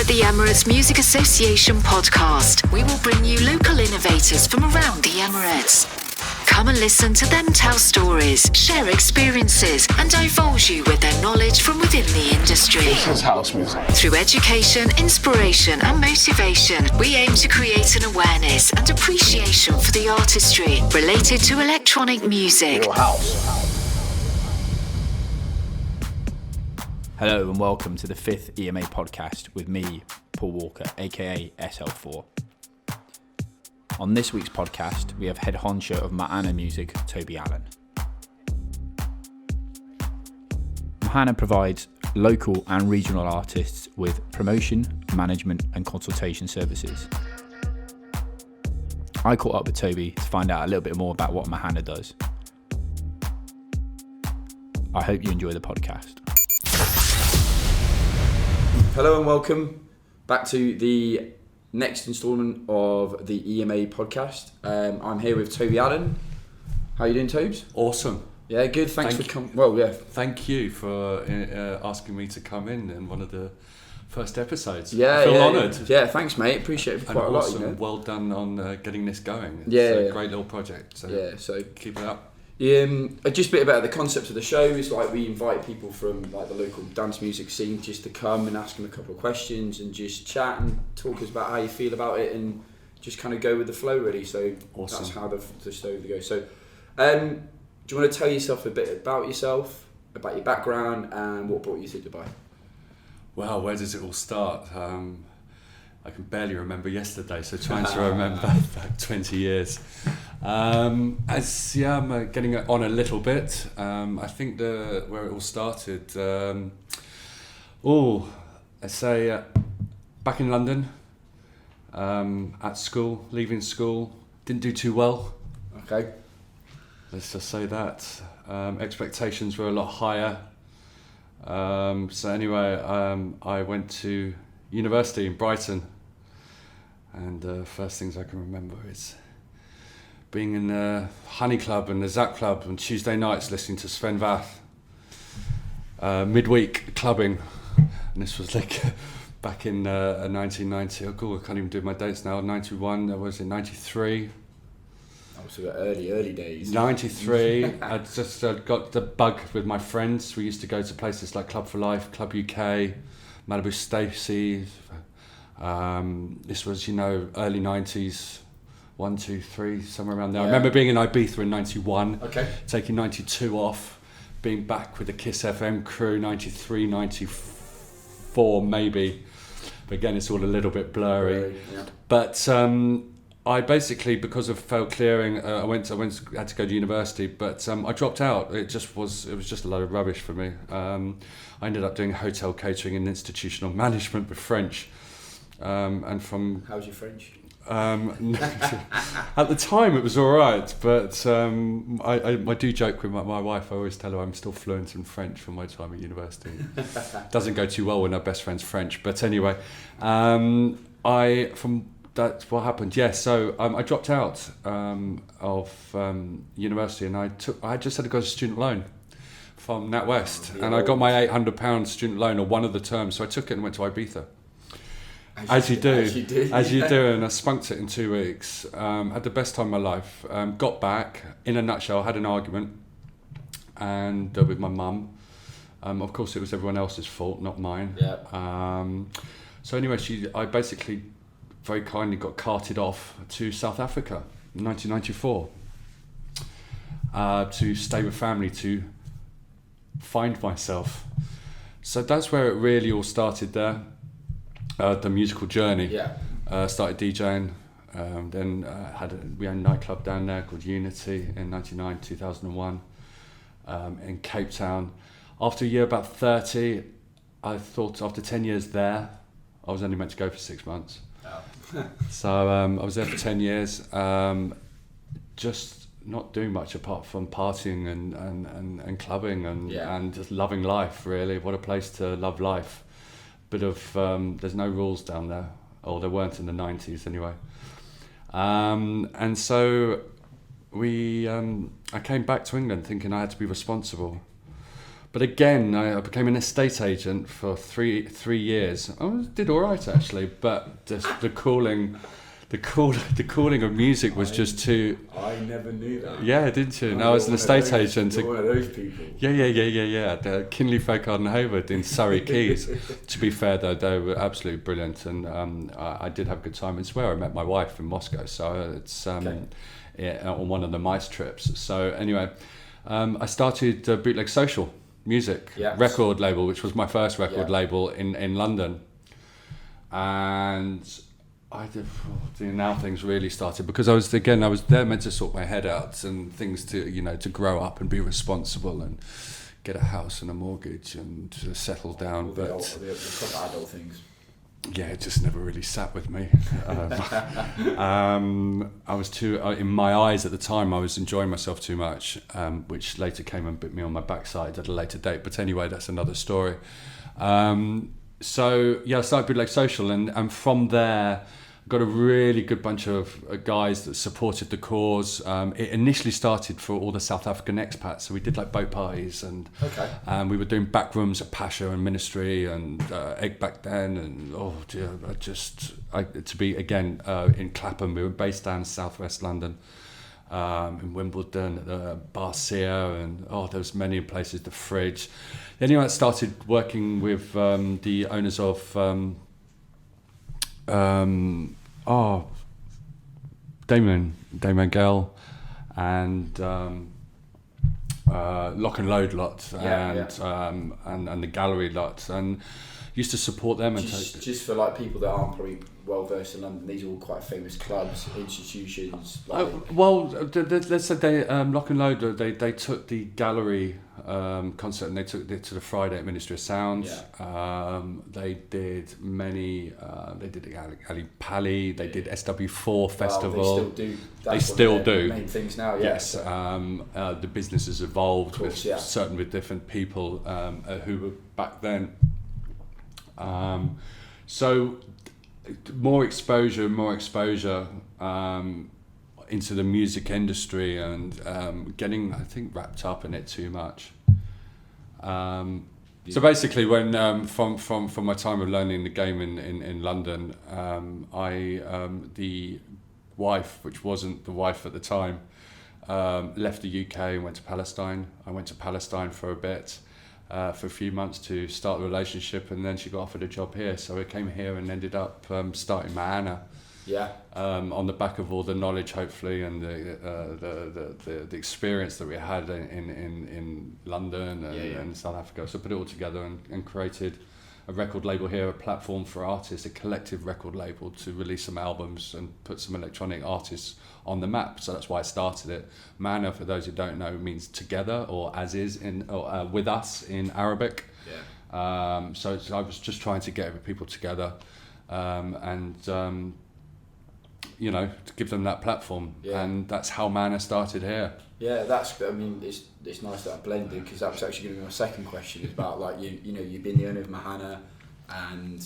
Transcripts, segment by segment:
at the Emirates Music Association podcast, we will bring you local innovators from around the Emirates. Come and listen to them tell stories, share experiences, and divulge you with their knowledge from within the industry. This is house music. Through education, inspiration, and motivation, we aim to create an awareness and appreciation for the artistry related to electronic music. Your house. Hello and welcome to the 5th E.M.A podcast with me, Paul Walker, aka SL4. On this week's podcast, we have head honcho of E.M.A Music, Tobie Allen. E.M.A provides local and regional artists with promotion, management and consultation services. I caught up with Tobie to find out a little bit more about what E.M.A does. I hope you enjoy the podcast. Hello and welcome back to the next instalment of the E.M.A podcast. I'm here with Tobie Allen. How are you doing, Tobes? Awesome. Yeah, good. Thanks for coming. Well, yeah. Thank you for asking me to come in one of the first episodes. Yeah, I feel honoured. Yeah, thanks, mate. Appreciate it quite a lot. Awesome. Well done on getting this going. It's a great little project. So keep it up. Just a bit about the concept of the show is like we invite people from like the local dance music scene just to come and ask them a couple of questions and just chat and talk us about how you feel about it and just kind of go with the flow really. So awesome. That's how the show goes. So do you want to tell yourself a bit about yourself, about your background and what brought you to Dubai? Well, where does it all start? I can barely remember yesterday, so trying to remember back 20 years. I'm getting on a little bit. I think where it all started, back in London, at school, leaving school, didn't do too well. Okay. Let's just say that. Expectations were a lot higher. I went to university in Brighton, and the first things I can remember is being in the Honey Club and the Zap Club on Tuesday nights listening to Sven Vath, midweek clubbing, and this was like back in 1990. Oh god, I can't even do my dates now. 91, that was in 93. So early days. 93, I just got the bug with my friends. We used to go to places like Club for Life, Club UK, Malibu Stacy. This was, early 90s, 1, 2, 3, somewhere around there. Yeah. I remember being in Ibiza in 91, taking 92 off, being back with the Kiss FM crew, 93, 94 maybe. But again, it's all a little bit blurry. Yeah. But I basically, because of failed clearing, I had to go to university, but I dropped out. It was just a load of rubbish for me. I ended up doing hotel catering and institutional management with French. How's your French? At the time it was all right, but I do joke with my wife. I always tell her I'm still fluent in French from my time at university. Doesn't go too well when our best friend's French, but anyway, that's what happened. Yeah, so I dropped out of university, and I just had to go to student loan from NatWest, and I got my £800 student loan on one of the terms, so I took it and went to Ibiza. As you do, and I spunked it in 2 weeks. Had the best time of my life. Got back, in a nutshell, I had an argument and with my mum. Of course, it was everyone else's fault, not mine. Yeah. So anyway, I basically very kindly got carted off to South Africa in 1994 to stay with family, to find myself. So that's where it really all started there. The musical journey. Yeah. Started DJing, then we had a nightclub down there called Unity in 99, 2001 in Cape Town. After a year about 30, I thought after 10 years there, I was only meant to go for 6 months. Oh. So I was there for 10 years, just not doing much apart from partying and clubbing and just loving life, really. What a place to love life. Bit of there's no rules down there, or there weren't in the 90s anyway, and so I came back to England thinking I had to be responsible, But again, I became an estate agent for three years. I did all right actually, but just the calling of music was just too. I never knew that. Yeah, didn't you? No, I was an estate agent. You're one of those people. Yeah. The Kinley Folk Garden Hayward in Surrey Keys. To be fair though, they were absolutely brilliant, and I did have a good time. It's where I met my wife in Moscow, so it's on one of the mice trips. So anyway, I started Bootleg Social Music record label, which was my first record label in London, and I did. Now things really started because I was there meant to sort my head out and things to grow up and be responsible and get a house and a mortgage and settle down. All but the proper adult things. Yeah, it just never really sat with me. I was too, in my eyes at the time, I was enjoying myself too much, which later came and bit me on my backside at a later date. But anyway, that's another story. So yeah, I started Bootleg Social, and from there, got a really good bunch of guys that supported the cause. It initially started for all the South African expats, so we did like boat parties, and we were doing back rooms at Pasha and Ministry and Egg back then, and to be again in Clapham. We were based down in southwest London, in Wimbledon, at Barcia, and there was many places, the Fridge. Anyway, I started working with the owners of Damien Gell and Lock and Load lot and the Gallery lot, and used to support them. Just for like people that aren't probably well versed in London, these are all quite famous clubs, institutions. Let's say Lock and Load, they took the Gallery concert and they took it to the Friday at Ministry of Sound. They did many. They did the Ali Pali. They did SW4 Festival. They still do. Main things now. Yes. The business has evolved with different people who were back then. So more exposure into the music industry, and getting, I think, wrapped up in it too much. So basically, when from my time of learning the game in London, the wife, which wasn't the wife at the time, left the UK and went to Palestine. I went to Palestine for a bit. For a few months to start the relationship, and then she got offered a job here, so I came here and ended up starting E.M.A. On the back of all the knowledge, hopefully, and the experience that we had in London and South Africa. So I put it all together and created a record label here, a platform for artists, a collective record label to release some albums and put some electronic artists on the map. So that's why I started it. Mana, for those who don't know, means together, or as is or with us in Arabic. So I was just trying to get people together, to give them that platform, and that's how Mana started here. It's nice that I blended, because that was actually going to be my second question. Is about like you've been the owner of Mahana and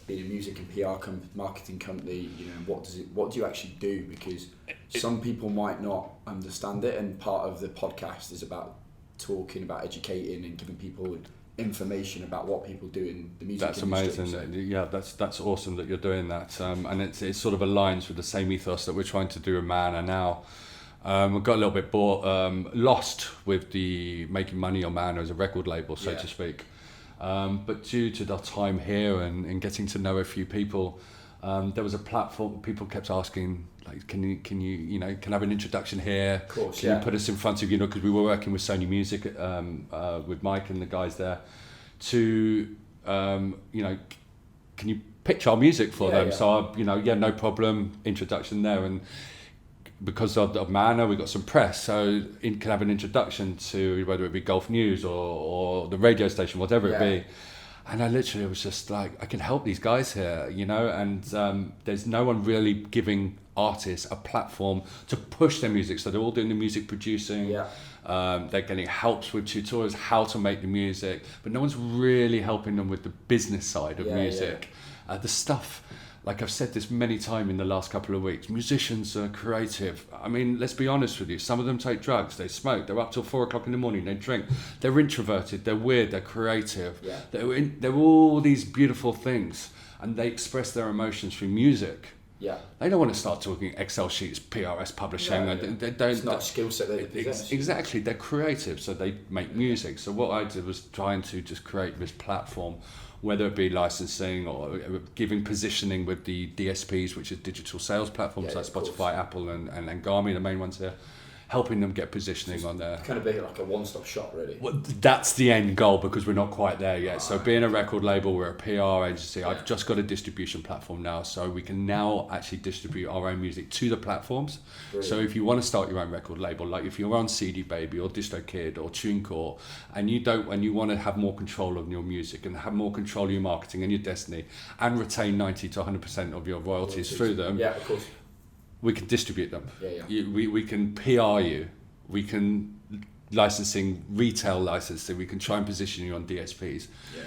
being a music and PR marketing company. What do you actually do? Because some people might not understand it, and part of the podcast is about talking about educating and giving people information about what people do in the music industry. That's amazing. That's awesome that you're doing that, and it sort of aligns with the same ethos that we're trying to do in Mana now. We got a little bit lost with the making money on Mana as a record label, so to speak. But due to the time here and getting to know a few people, there was a platform. People kept asking, like, can you can I have an introduction here? Of course, can you put us in front of because we were working with Sony Music with Mike and the guys there to can you pitch our music for them? So no problem, introduction there, and because of Mana, we got some press, so can have an introduction to whether it be Gulf News or the radio station, whatever it be. And I literally was just like, I can help these guys here, and there's no one really giving artists a platform to push their music. So they're all doing the music producing. They're getting helps with tutorials how to make the music, but no one's really helping them with the business side of music. The stuff like I've said this many times in the last couple of weeks, musicians are creative. I mean, let's be honest with you. Some of them take drugs, they smoke, they're up till 4 o'clock in the morning, they drink. They're introverted, they're weird, they're creative. Yeah. They're all these beautiful things, and they express their emotions through music. Yeah. They don't want to start talking Excel sheets, PRS publishing. They don't. It's not a skill set they possess. Exactly. They're creative, so they make music. So what I did was trying to just create this platform, whether it be licensing or giving positioning with the DSPs, which is digital sales platforms like Spotify, Apple, and Garmin, the main ones here, helping them get positioning on there. Kind of be like a one-stop shop, really. Well, that's the end goal, because we're not quite there yet. So being a record label, we're a PR agency. I've just got a distribution platform now, so we can now actually distribute our own music to the platforms. Brilliant. So if you want to start your own record label, like if you're on CD Baby or DistroKid or TuneCore, and you want to have more control of your music and have more control of your marketing and your destiny, and retain 90 to 100% of your royalties through them. Yeah, of course. We can distribute them. Yeah. We can PR you. We can retail licensing. We can try and position you on DSPs. Yeah.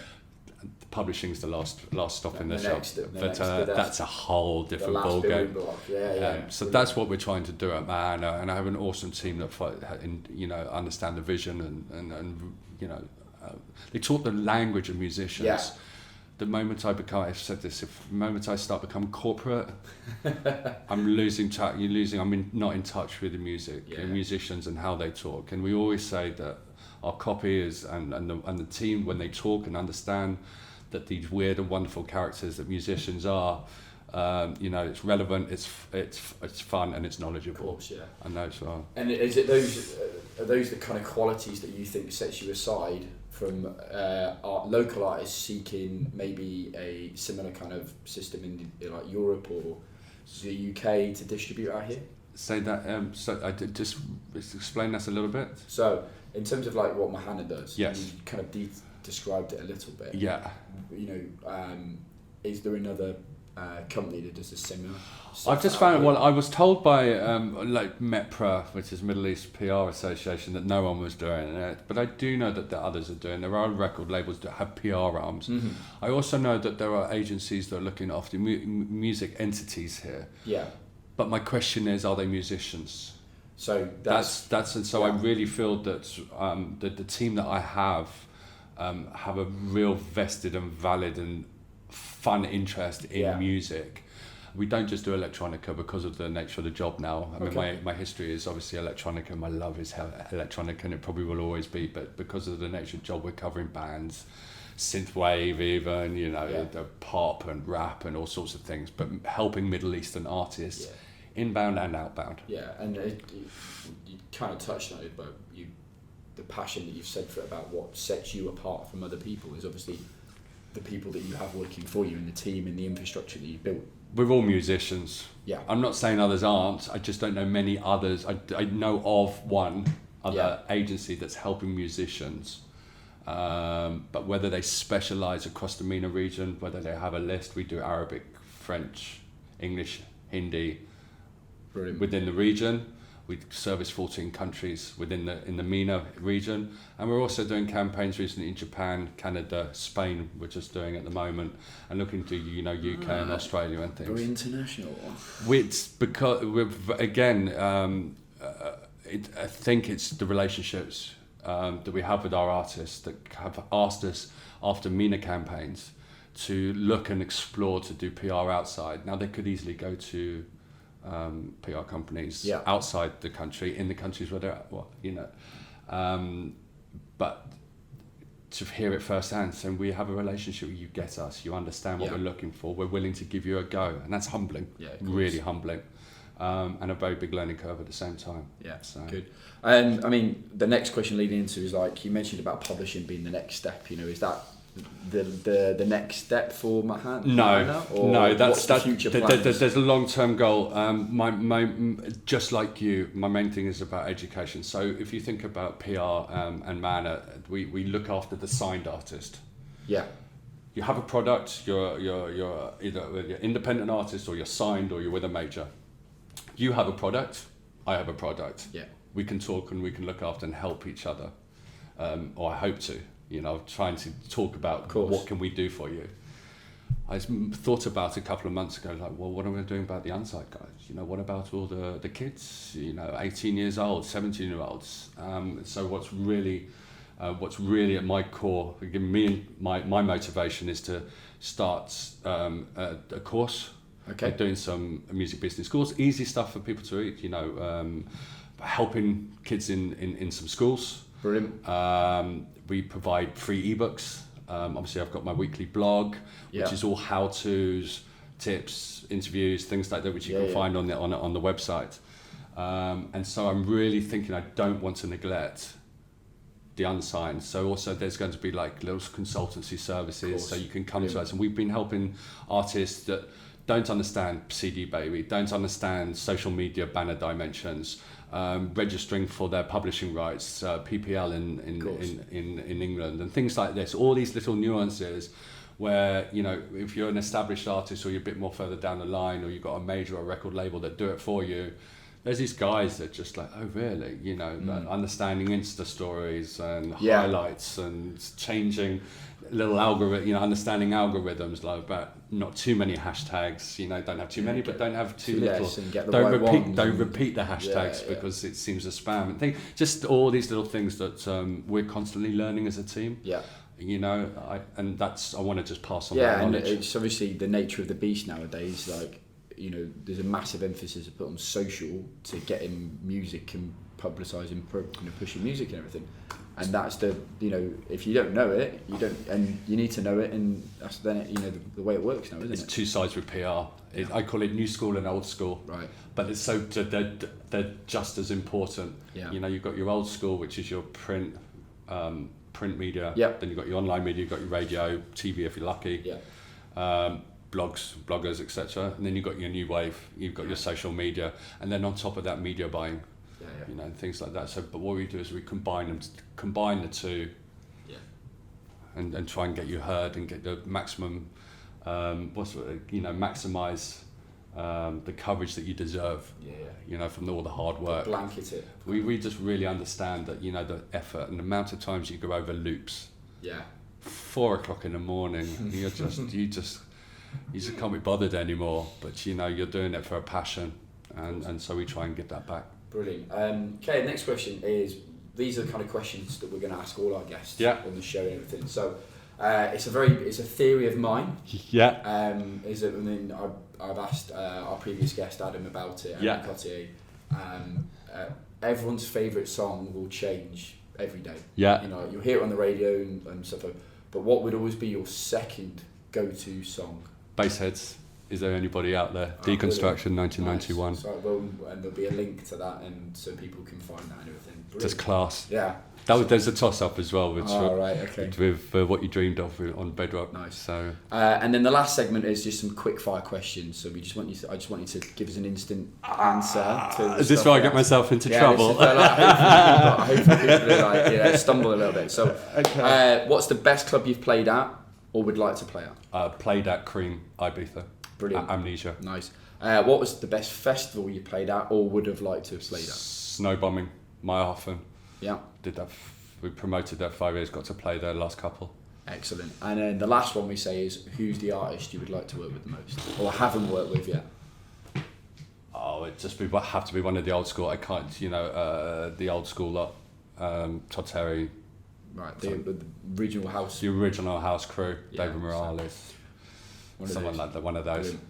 Publishing's the last stop in the shop. But that's a whole different ball game. So that's what we're trying to do at E.M.A, and I have an awesome team that understand the vision and they talk the language of musicians. Yeah. The moment I've said this, the moment I start becoming corporate, I'm losing touch. I'm not in touch with the music and musicians and how they talk. And we always say that our copy is and the team, when they talk and understand that these weird and wonderful characters that musicians are, it's relevant, it's fun, and it's knowledgeable. Of course, yeah. I know as well. And are those the kind of qualities that you think sets you aside from local artists seeking maybe a similar kind of system in like Europe or the UK to distribute out here? Say that. So I did just explain that a little bit. So in terms of like what Mahana does, yes, you kind of described it a little bit. Yeah. Is there another company that does a similar? I've just found, well, I was told by like MEPRA, which is Middle East PR Association, that no one was doing it, but I do know that the others are doing. There are record labels that have PR arms. Mm-hmm. I also know that there are agencies that are looking after music entities here. Yeah. But my question is, are they musicians? So that's and so yeah. I really feel that the team that I have a real vested and valid and fun interest in music. We don't just do electronica because of the nature of the job now. I mean, my history is obviously electronica, my love is electronica, and it probably will always be, but because of the nature of the job, we're covering bands, synthwave even, the pop and rap and all sorts of things, but helping Middle Eastern artists, inbound and outbound. Yeah, and you kind of touched on it, but the passion that you've said for it about what sets you apart from other people is obviously the people that you have working for you and the team and the infrastructure that you've built. We're all musicians. Yeah. I'm not saying others aren't. I just don't know many others. I know of one other agency that's helping musicians. But whether they specialise across the MENA region, whether they have a list, we do Arabic, French, English, Hindi. Brilliant. Within the region. We service 14 countries in the MENA region, and we're also doing campaigns recently in Japan, Canada, Spain. We're just doing at the moment, and looking to UK and Australia and things. Very international. It's because I think it's the relationships that we have with our artists that have asked us after MENA campaigns to look and explore to do PR outside. Now they could easily go to PR companies outside the country, in the countries where they're at, but to hear it firsthand, saying we have a relationship, you get us, you understand what we're looking for, we're willing to give you a go, and that's humbling, really humbling, and a very big learning curve at the same time. Yeah, so. Good. And I mean, the next question leading into is like you mentioned about publishing being the next step. Is that the next step for Mahana? No, that's future plans? There's a long-term goal. My just like you, my main thing is about education. So if you think about PR and Mahana, we look after the signed artist. Yeah. You have a product. You're either an independent artist or you're signed or you're with a major. You have a product. I have a product. Yeah. We can talk and we can look after and help each other, or I hope to. Trying to talk about what can we do for you. I thought about a couple of months ago, like, well, what am I doing about the Unsigned guys? You know, what about all the kids? You know, 18 years old, 17-year-olds. So what's really at my core, me, my motivation is to start a course. Okay. Doing some music business course, easy stuff for people to read. You know, helping kids in some schools. Brilliant. We provide free ebooks. Obviously, I've got my weekly blog, which is all how-tos, tips, interviews, things like that, which you can find on the website. And so I'm really thinking I don't want to neglect the unsigned. So also there's going to be like little consultancy services, so you can come to us. And we've been helping artists that don't understand CD Baby, don't understand social media banner dimensions, registering for their publishing rights, PPL in England, and things like this. All these little nuances where, you know, if you're an established artist or you're a bit more further down the line, or you've got a major or record label that do it for you, there's these guys that just like, oh really, you know, understanding Insta stories and highlights and changing little algorithm, you know, understanding algorithms, like about not too many hashtags, you know, don't have too many, but don't have too little. Don't repeat the hashtags because it seems a spam and thing. Just all these little things that we're constantly learning as a team. Yeah. You know, I want to just pass on that knowledge. And it's obviously the nature of the beast nowadays. Like, you know, there's a massive emphasis put on social to getting music and publicising, pushing music and everything. And that's the, you know, if you don't know it, you don't, and you need to know it, and that's then it, you know, the way it works now, isn't it? It's two sides with PR. I call it new school and old school. Right. But it's so they're just as important. Yeah. You know, you've got your old school, which is your print media. Yeah. Then you've got your online media, you've got your radio, TV if you're lucky. Yeah. Bloggers, etc. And then you've got your new wave. You've got your social media, and then on top of that, media buying. You know, and things like that. So, but what we do is we combine the two, and try and get you heard and get the maximum, maximize the coverage that you deserve. You know, from all the hard work. Blanket it. We just really understand that, you know, the effort and the amount of times you go over loops. 4:00 in the morning, you just can't be bothered anymore. But you know, you're doing it for a passion, and so we try and get that back. Brilliant. Okay, next question is, these are the kind of questions that we're going to ask all our guests on the show and everything. So it's a theory of mine. I've asked our previous guest Adam about it. Cotier. Everyone's favourite song will change every day. You know, you'll hear it on the radio and stuff. But what would always be your second go-to song? Bassheads. Is there anybody out there? Deconstruction, 1991. Nice. So, and there'll be a link to that, and so people can find that and everything. Brilliant. Just class. Yeah. There's a toss-up as well, with What You Dreamed Of on Bedrock. Nice. So. And then the last segment is just some quick-fire questions. So I just want you to give us an instant answer. Is this where I get myself into trouble? Hopefully people stumble a little bit. So, what's the best club you've played at or would like to play at? Played at Cream, Ibiza. Brilliant. Amnesia. Nice. What was the best festival you played at or would have liked to have played at? Snow Bombing, Meyerhofen. Yeah. Did that. We promoted there 5 years, got to play there the last couple. Excellent. And then the last one we say is, who's the artist you would like to work with the most or haven't worked with yet? Oh, it'd have to be one of the old school. I can't, you know, the old school lot. Todd Terry. Right, the original house. The original house crew, David Morales. Someone like that, one of those. Brilliant.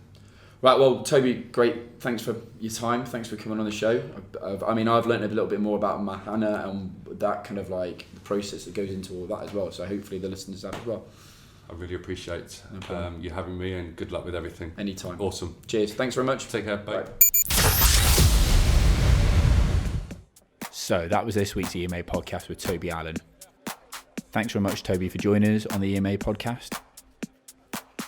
Right, well, Tobie, great. Thanks for your time. Thanks for coming on the show. I've learned a little bit more about Mahana and that kind of like the process that goes into all that as well. So hopefully the listeners have as well. I really appreciate you having me, and good luck with everything. Anytime. Awesome. Cheers. Thanks very much. Take care. Bye. So that was this week's E.M.A podcast with Tobie Allen. Thanks very much, Tobie, for joining us on the E.M.A podcast.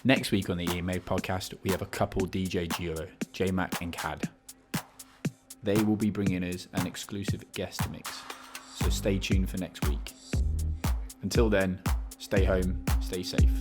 Next week on the E.M.A podcast, we have a couple DJ duo, J-Mac and Cad. They will be bringing us an exclusive guest mix, so stay tuned for next week. Until then, stay home, stay safe.